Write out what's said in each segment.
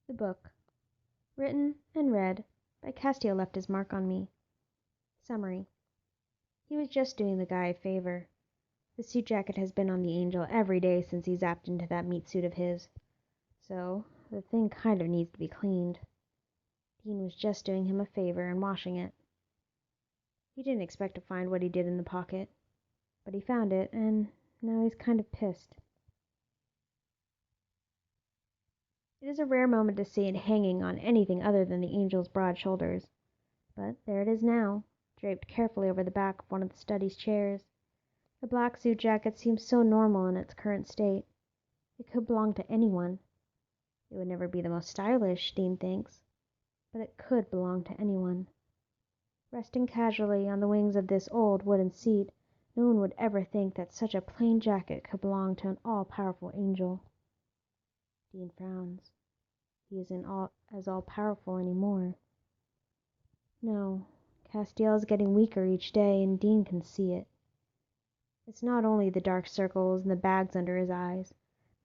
The book, written and read by Castiel, left his mark on me. Summary. He was just doing the guy a favor. The suit jacket has been on the Angel every day since he zapped into that meat suit of his. So, the thing kind of needs to be cleaned. Dean was just doing him a favor and washing it. He didn't expect to find what he did in the pocket, but he found it, and now he's kind of pissed. It is a rare moment to see it hanging on anything other than the Angel's broad shoulders, but there it is now, draped carefully over the back of one of the study's chairs. The black suit jacket seems so normal in its current state. It could belong to anyone. It would never be the most stylish, Dean thinks, but it could belong to anyone. Resting casually on the wings of this old wooden seat, no one would ever think that such a plain jacket could belong to an all-powerful angel. Dean frowns. He isn't as all-powerful anymore. No, Castiel is getting weaker each day, and Dean can see it. It's not only the dark circles and the bags under his eyes,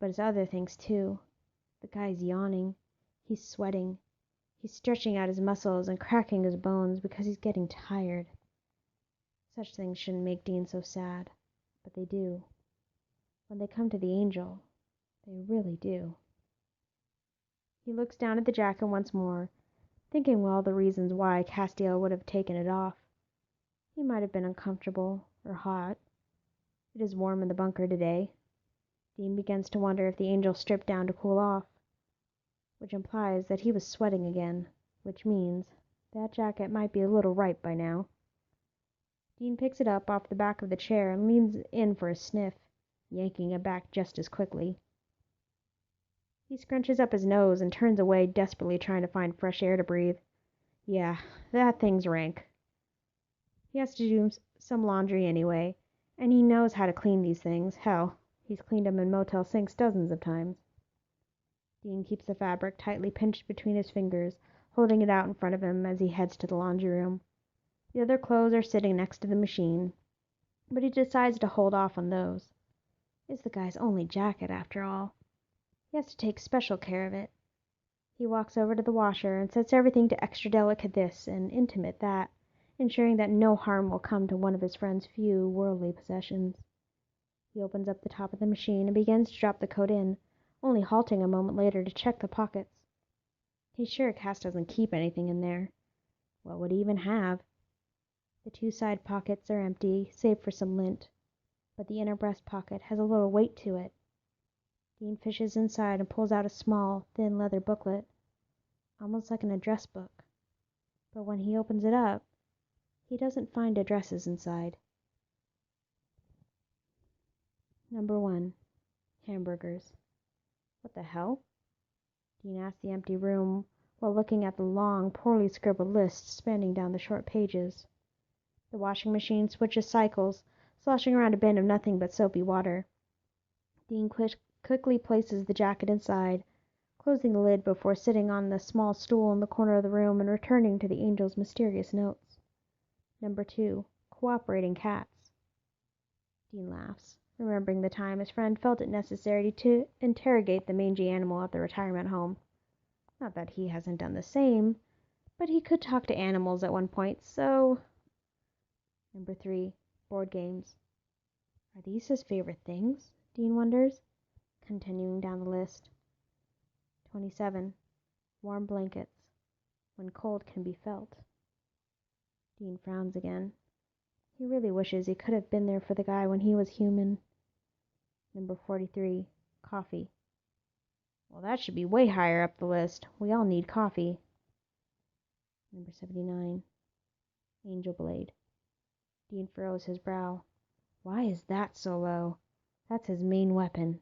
but it's other things too. The guy's yawning. He's sweating. He's stretching out his muscles and cracking his bones because he's getting tired. Such things shouldn't make Dean so sad, but they do. When they come to the Angel, they really do. He looks down at the jacket once more, thinking of all the reasons why Castiel would have taken it off. He might have been uncomfortable or hot. It is warm in the bunker today. Dean begins to wonder if the Angel stripped down to cool off, which implies that he was sweating again, which means that jacket might be a little ripe by now. Dean picks it up off the back of the chair and leans in for a sniff, yanking it back just as quickly. He scrunches up his nose and turns away, desperately trying to find fresh air to breathe. Yeah, that thing's rank. He has to do some laundry anyway, and he knows how to clean these things. Hell, he's cleaned them in motel sinks dozens of times. Dean keeps the fabric tightly pinched between his fingers, holding it out in front of him as he heads to the laundry room. The other clothes are sitting next to the machine, but he decides to hold off on those. It's the guy's only jacket, after all. He has to take special care of it. He walks over to the washer and sets everything to extra delicate this and intimate that, ensuring that no harm will come to one of his friend's few worldly possessions. He opens up the top of the machine and begins to drop the coat in, only halting a moment later to check the pockets. He's sure Cass doesn't keep anything in there. What would he even have? The two side pockets are empty, save for some lint, but the inner breast pocket has a little weight to it. Dean fishes inside and pulls out a small, thin leather booklet, almost like an address book. But when he opens it up, he doesn't find addresses inside. Number 1. Hamburgers. What the hell? Dean asks the empty room while looking at the long, poorly scribbled list spanning down the short pages. The washing machine switches cycles, sloshing around a bin of nothing but soapy water. Dean quickly places the jacket inside, closing the lid before sitting on the small stool in the corner of the room and returning to the Angel's mysterious notes. Number 2. Cooperating cats. Dean laughs, remembering the time his friend felt it necessary to interrogate the mangy animal at the retirement home. Not that he hasn't done the same, but he could talk to animals at one point, so... Number 3. Board games. Are these his favorite things? Dean wonders, continuing down the list. 27. Warm blankets. When cold can be felt. Dean frowns again. He really wishes he could have been there for the guy when he was human. Number 43. Coffee. Well, that should be way higher up the list. We all need coffee. Number 79. Angel blade. Dean furrows his brow. Why is that so low? That's his main weapon.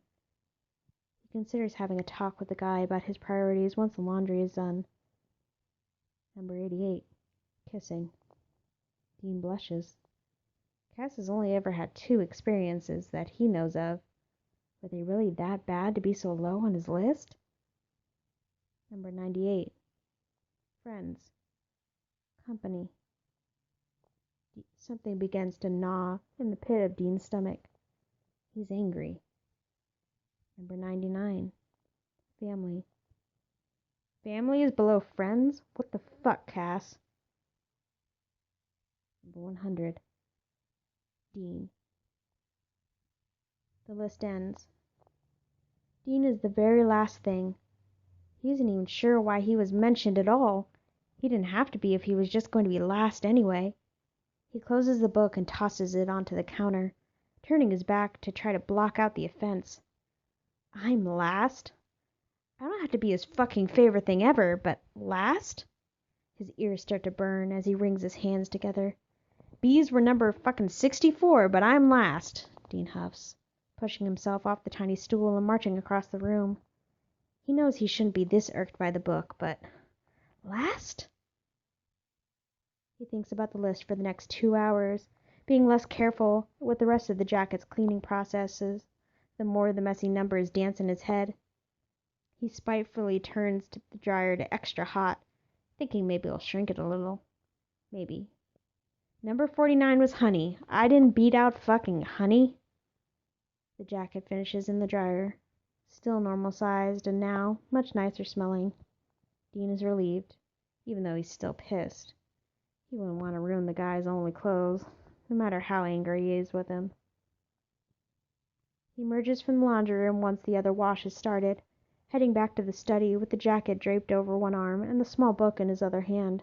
He considers having a talk with the guy about his priorities once the laundry is done. Number 88. Kissing. Dean blushes. Cass has only ever had 2 experiences that he knows of. Were they really that bad to be so low on his list? Number 98. Friends. Company. Something begins to gnaw in the pit of Dean's stomach. He's angry. Number 99. Family. Family is below friends? What the fuck, Cass? Number 100. Dean. The list ends. Dean is the very last thing. He isn't even sure why he was mentioned at all. He didn't have to be if he was just going to be last anyway. He closes the book and tosses it onto the counter, turning his back to try to block out the offense. I'm last? I don't have to be his fucking favorite thing ever, but last? His ears start to burn as he wrings his hands together. Bees were number fucking 64, but I'm last, Dean huffs, pushing himself off the tiny stool and marching across the room. He knows he shouldn't be this irked by the book, but last? He thinks about the list for the next 2 hours, being less careful with the rest of the jacket's cleaning processes, the more the messy numbers dance in his head. He spitefully turns the dryer to extra hot, thinking maybe it'll shrink it a little. Maybe. Number 49 was honey. I didn't beat out fucking honey. The jacket finishes in the dryer, still normal sized and now much nicer smelling. Dean is relieved, even though he's still pissed. He wouldn't want to ruin the guy's only clothes, no matter how angry he is with him. He emerges from the laundry room once the other wash has started, heading back to the study with the jacket draped over one arm and the small book in his other hand.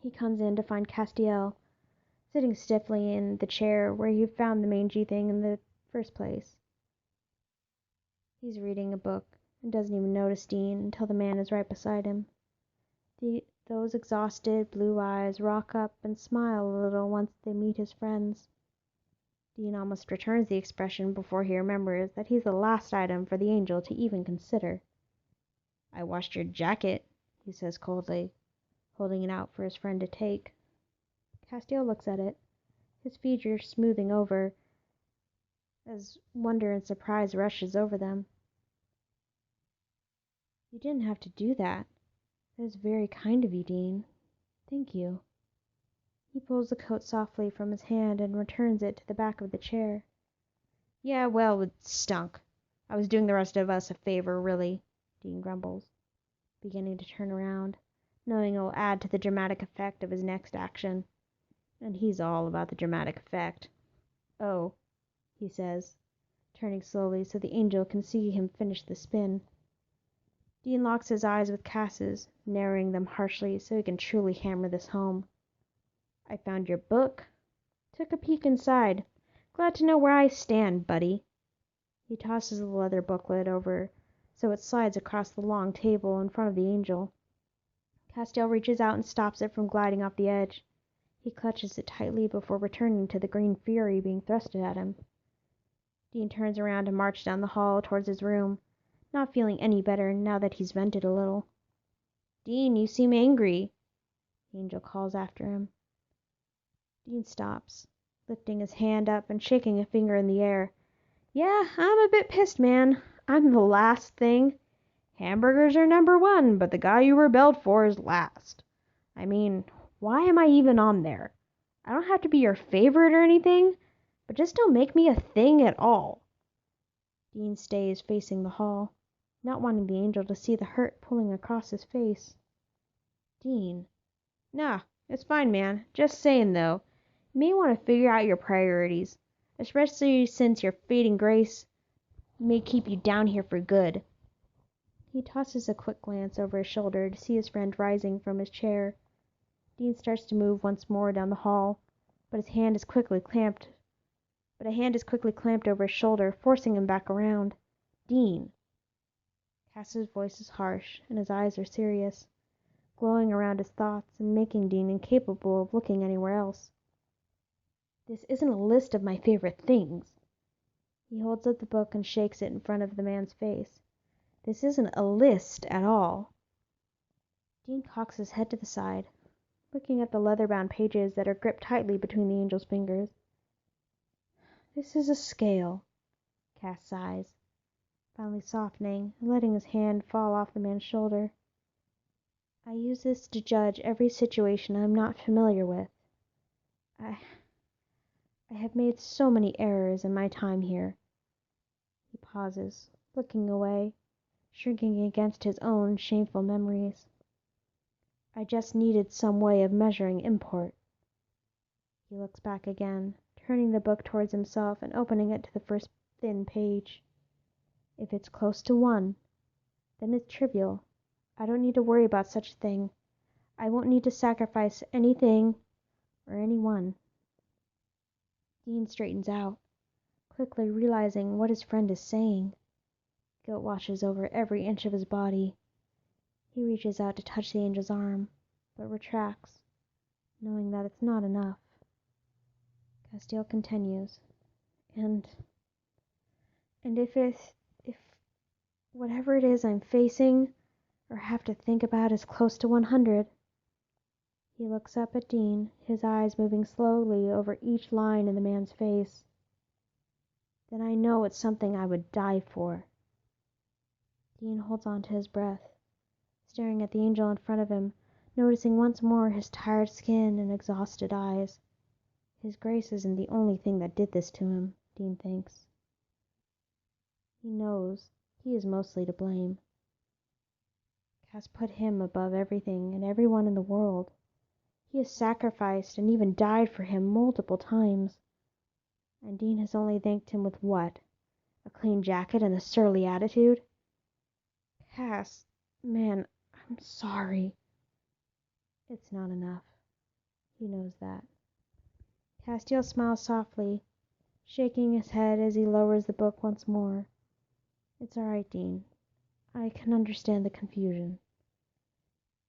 He comes in to find Castiel sitting stiffly in the chair where he found the mangy thing in the first place. He's reading a book and doesn't even notice Dean until the man is right beside him. Those exhausted blue eyes rock up and smile a little once they meet his friends. Dean almost returns the expression before he remembers that he's the last item for the angel to even consider. I washed your jacket, he says coldly, holding it out for his friend to take. Castiel looks at it, his features smoothing over as wonder and surprise rushes over them. You didn't have to do that. That is very kind of you, Dean. Thank you. He pulls the coat softly from his hand and returns it to the back of the chair. Yeah, well, it stunk. I was doing the rest of us a favor, really, Dean grumbles, beginning to turn around, knowing it will add to the dramatic effect of his next action. And he's all about the dramatic effect. Oh, he says, turning slowly so the angel can see him finish the spin. Dean locks his eyes with Cass's, narrowing them harshly so he can truly hammer this home. I found your book. Took a peek inside. Glad to know where I stand, buddy. He tosses the leather booklet over so it slides across the long table in front of the angel. Castiel reaches out and stops it from gliding off the edge. He clutches it tightly before returning to the green fury being thrusted at him. Dean turns around and marches down the hall towards his room, not feeling any better now that he's vented a little. Dean, you seem angry, the angel calls after him. Dean stops, lifting his hand up and shaking a finger in the air. Yeah, I'm a bit pissed, man. I'm the last thing. Hamburgers are number 1, but the guy you rebelled for is last. I mean, why am I even on there? I don't have to be your favorite or anything, but just don't make me a thing at all. Dean stays facing the hall, not wanting the angel to see the hurt pulling across his face. Dean. Nah, it's fine, man. Just saying, though, you may want to figure out your priorities, especially since your fading grace may keep you down here for good. He tosses a quick glance over his shoulder to see his friend rising from his chair. Dean starts to move once more down the hall, but a hand is quickly clamped over his shoulder, forcing him back around. Dean. Cass's voice is harsh, and his eyes are serious, glowing around his thoughts and making Dean incapable of looking anywhere else. This isn't a list of my favorite things. He holds up the book and shakes it in front of the man's face. This isn't a list at all. Dean cocks his head to the side, looking at the leather-bound pages that are gripped tightly between the angel's fingers. This is a scale, Cass sighs, finally softening and letting his hand fall off the man's shoulder. I use this to judge every situation I'm not familiar with. I have made so many errors in my time here. He pauses, looking away, shrinking against his own shameful memories. I just needed some way of measuring import. He looks back again, turning the book towards himself and opening it to the first thin page. If it's close to 1, then it's trivial. I don't need to worry about such a thing. I won't need to sacrifice anything or anyone. Dean straightens out, quickly realizing what his friend is saying. Guilt washes over every inch of his body. He reaches out to touch the angel's arm, but retracts, knowing that it's not enough. Castiel continues, and if whatever it is I'm facing or have to think about is close to 100. He looks up at Dean, his eyes moving slowly over each line in the man's face. Then I know it's something I would die for. Dean holds on to his breath, staring at the angel in front of him, noticing once more his tired skin and exhausted eyes. His grace isn't the only thing that did this to him, Dean thinks. He knows he is mostly to blame. Cass put him above everything and everyone in the world. He has sacrificed and even died for him multiple times. And Dean has only thanked him with what? A clean jacket and a surly attitude? Cass, man, I'm sorry. It's not enough. He knows that. Castiel smiles softly, shaking his head as he lowers the book once more. It's all right, Dean. I can understand the confusion.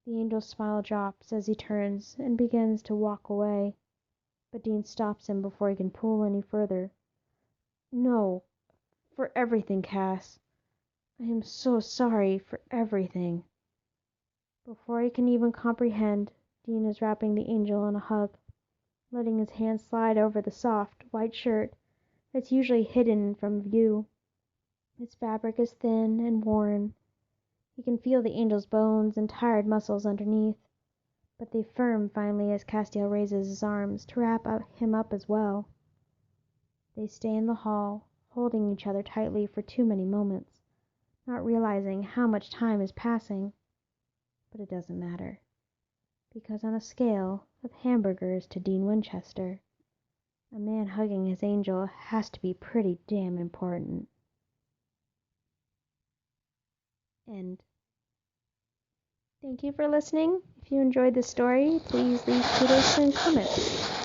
The angel's smile drops as he turns and begins to walk away, but Dean stops him before he can pull any further. No, for everything, Cass. I am so sorry for everything. Before he can even comprehend, Dean is wrapping the angel in a hug, letting his hand slide over the soft, white shirt that's usually hidden from view. Its fabric is thin and worn. He can feel the angel's bones and tired muscles underneath, but they firm finally as Castiel raises his arms to wrap him up as well. They stay in the hall, holding each other tightly for too many moments, not realizing how much time is passing. But it doesn't matter, because on a scale of hamburgers to Dean Winchester, a man hugging his angel has to be pretty damn important. End. Thank you for listening. If you enjoyed this story, please leave kudos and comments.